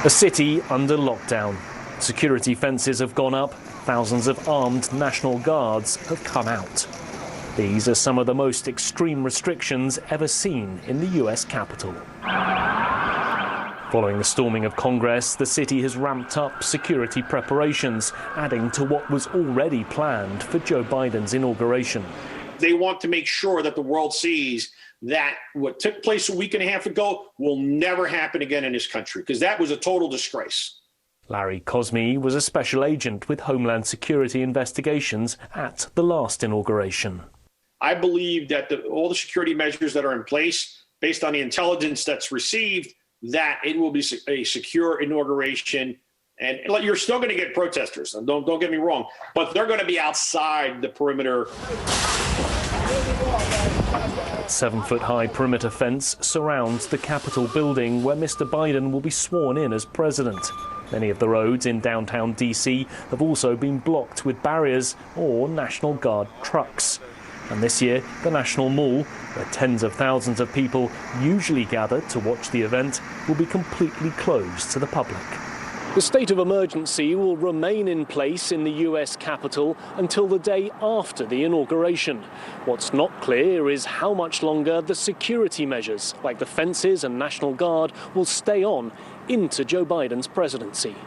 A city under lockdown. Security fences have gone up. Thousands of armed National Guards have come out. These are some of the most extreme restrictions ever seen in the US Capitol. Following the storming of Congress, the city has ramped up security preparations, adding to what was already planned for Joe Biden's inauguration. They want to make sure that the world sees that what took place a week and a half ago will never happen again in this country, because that was a total disgrace. Larry Cosme was a special agent with Homeland Security investigations at the last inauguration. I believe that all the security measures that are in place, based on the intelligence that's received, that it will be a secure inauguration. And you're still going to get protesters, and don't get me wrong, but they're going to be outside the perimeter. A 7-foot-high perimeter fence surrounds the Capitol building where Mr. Biden will be sworn in as president. Many of the roads in downtown D.C. have also been blocked with barriers or National Guard trucks. And this year, the National Mall, where tens of thousands of people usually gather to watch the event, will be completely closed to the public. The state of emergency will remain in place in the US Capitol until the day after the inauguration. What's not clear is how much longer the security measures, like the fences and National Guard, will stay on into Joe Biden's presidency.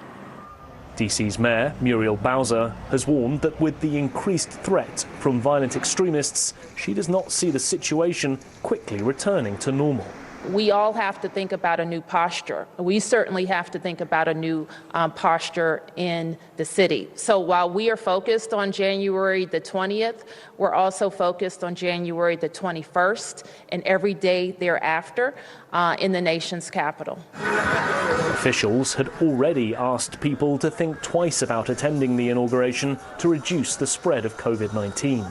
DC's Mayor Muriel Bowser has warned that with the increased threat from violent extremists, she does not see the situation quickly returning to normal. We all have to think about a new posture. We certainly have to think about a new posture in the city. So while we are focused on January the 20th, we're also focused on January the 21st and every day thereafter in the nation's capital. Officials had already asked people to think twice about attending the inauguration to reduce the spread of COVID-19.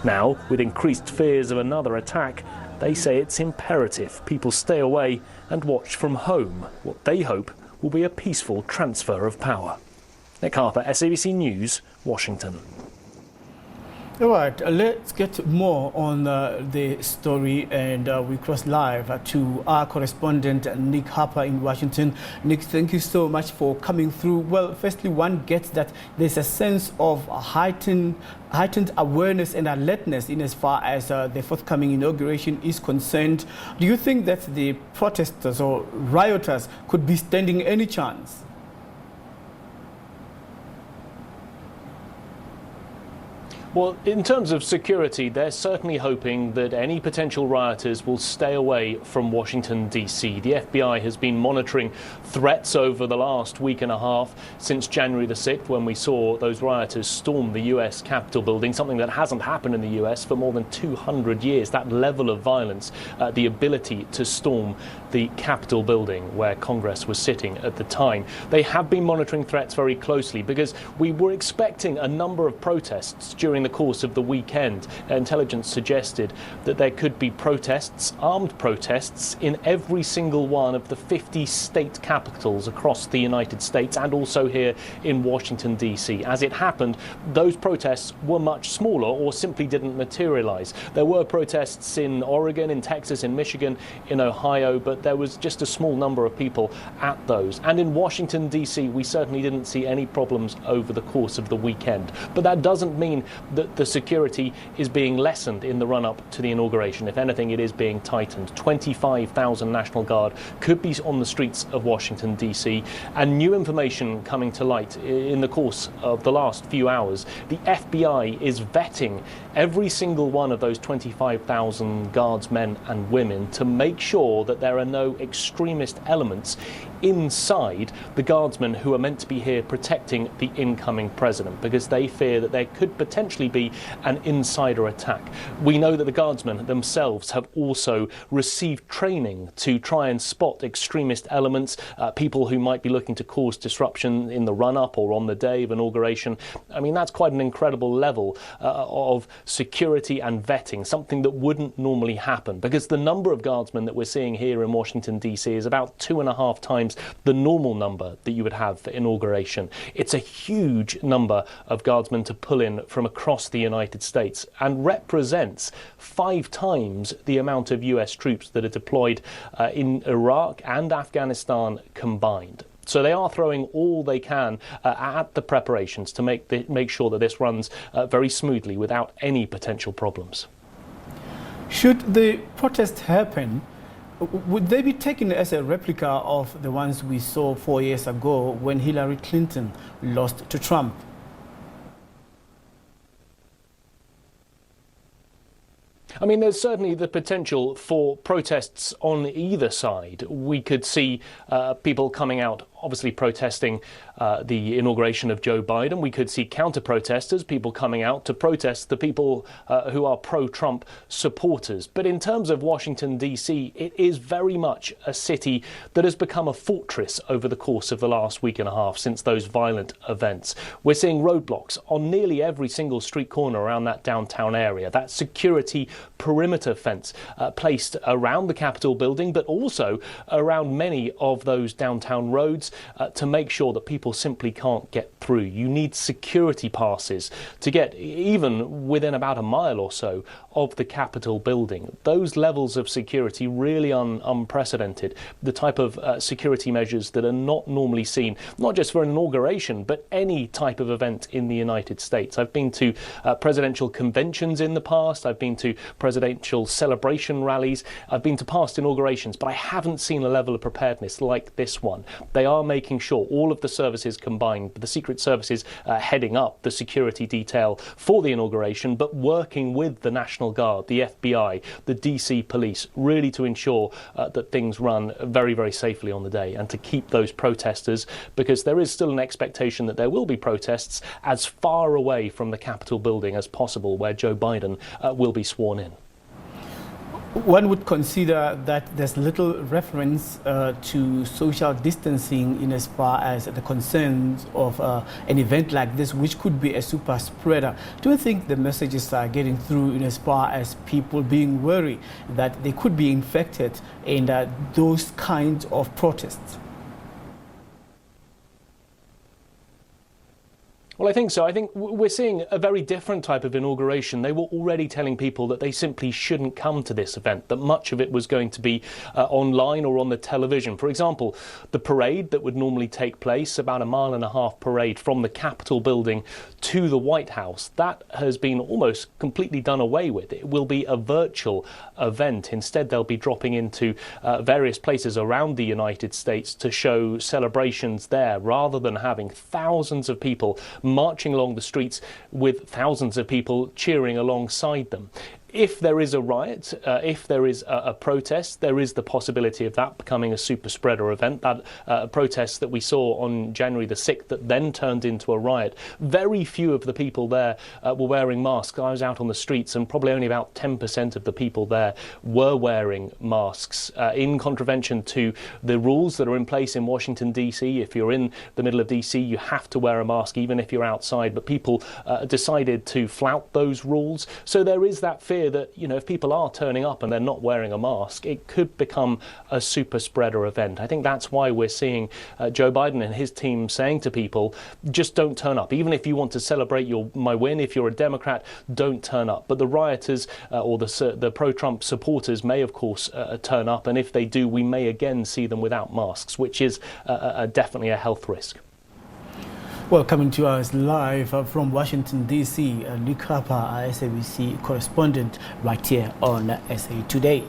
Now, with increased fears of another attack, they say it's imperative people stay away and watch from home what they hope will be a peaceful transfer of power. Nick Harper, SABC News, Washington. All right, let's get more on the story, and we cross live to our correspondent, Nick Harper in Washington. Nick, thank you so much for coming through. Well, firstly, one gets that there's a sense of heightened awareness and alertness in as far as the forthcoming inauguration is concerned. Do you think that the protesters or rioters could be standing any chance? Well, in terms of security, they're certainly hoping that any potential rioters will stay away from Washington, D.C. The FBI has been monitoring threats over the last week and a half since January the 6th, when we saw those rioters storm the U.S. Capitol building, something that hasn't happened in the U.S. for more than 200 years. That level of violence, the ability to storm the Capitol building where Congress was sitting at the time. They have been monitoring threats very closely because we were expecting a number of protests during the course of the weekend. Intelligence suggested that there could be protests, armed protests, in every single one of the 50 state capitals across the United States and also here in Washington, D.C. As it happened, those protests were much smaller or simply didn't materialize. There were protests in Oregon, in Texas, in Michigan, in Ohio, but there was just a small number of people at those. And in Washington, D.C., we certainly didn't see any problems over the course of the weekend. But that doesn't mean that the security is being lessened in the run-up to the inauguration. If anything, it is being tightened. 25,000 National Guard could be on the streets of Washington, D.C. And new information coming to light in the course of the last few hours. The FBI is vetting every single one of those 25,000 guardsmen and women to make sure that there are no extremist elements inside the guardsmen who are meant to be here protecting the incoming president, because they fear that there could potentially be an insider attack. We know that the guardsmen themselves have also received training to try and spot extremist elements, people who might be looking to cause disruption in the run-up or on the day of inauguration. I mean, that's quite an incredible level of security and vetting, something that wouldn't normally happen, because the number of guardsmen that we're seeing here in Washington, D.C. is about 2.5 times the normal number that you would have for inauguration. It's a huge number of guardsmen to pull in from across the United States and represents 5 times the amount of US troops that are deployed in Iraq and Afghanistan combined. So they are throwing all they can at the preparations to make sure that this runs very smoothly without any potential problems. Should the protest happen, would they be taken as a replica of the ones we saw 4 years ago when Hillary Clinton lost to Trump? I mean, there's certainly the potential for protests on either side. We could see people coming out, obviously protesting the inauguration of Joe Biden. We could see counter-protesters, people coming out to protest the people who are pro-Trump supporters. But in terms of Washington, D.C., it is very much a city that has become a fortress over the course of the last week and a half since those violent events. We're seeing roadblocks on nearly every single street corner around that downtown area. That security perimeter fence placed around the Capitol building, but also around many of those downtown roads to make sure that people simply can't get through. You need security passes to get even within about a mile or so of the Capitol building. Those levels of security really unprecedented. The type of security measures that are not normally seen, not just for an inauguration, but any type of event in the United States. I've been to presidential conventions in the past. I've been to presidential celebration rallies. I've been to past inaugurations, but I haven't seen a level of preparedness like this one. They are making sure all of the services combined, the Secret Services heading up the security detail for the inauguration, but working with the National Guard, the FBI, the DC police, really to ensure that things run very, very safely on the day and to keep those protesters, because there is still an expectation that there will be protests, as far away from the Capitol building as possible, where Joe Biden will be sworn in. One would consider that there's little reference to social distancing in as far as the concerns of an event like this, which could be a super spreader. Do you think the messages are getting through in as far as people being worried that they could be infected in those kinds of protests? Well, I think so. I think we're seeing a very different type of inauguration. They were already telling people that they simply shouldn't come to this event, that much of it was going to be online or on the television. For example, the parade that would normally take place, about a 1.5 mile parade from the Capitol building to the White House, that has been almost completely done away with. It will be a virtual event. Instead, they'll be dropping into various places around the United States to show celebrations there, rather than having thousands of people marching along the streets with thousands of people cheering alongside them. If there is a riot, if there is a protest, there is the possibility of that becoming a super spreader event. That protest that we saw on January the 6th that then turned into a riot. Very few of the people there were wearing masks. I was out on the streets and probably only about 10% of the people there were wearing masks, in contravention to the rules that are in place in Washington, D.C. If you're in the middle of D.C., you have to wear a mask even if you're outside. But people decided to flout those rules. So there is that fear that, you know, if people are turning up and they're not wearing a mask, it could become a super spreader event. I think that's why we're seeing Joe Biden and his team saying to people, just don't turn up. Even if you want to celebrate my win, if you're a Democrat, don't turn up. But the rioters or the pro-Trump supporters may, of course, turn up. And if they do, we may again see them without masks, which is definitely a health risk. Well, coming to us live from Washington, D.C., Nick Harper, our SABC correspondent, right here on SA Today.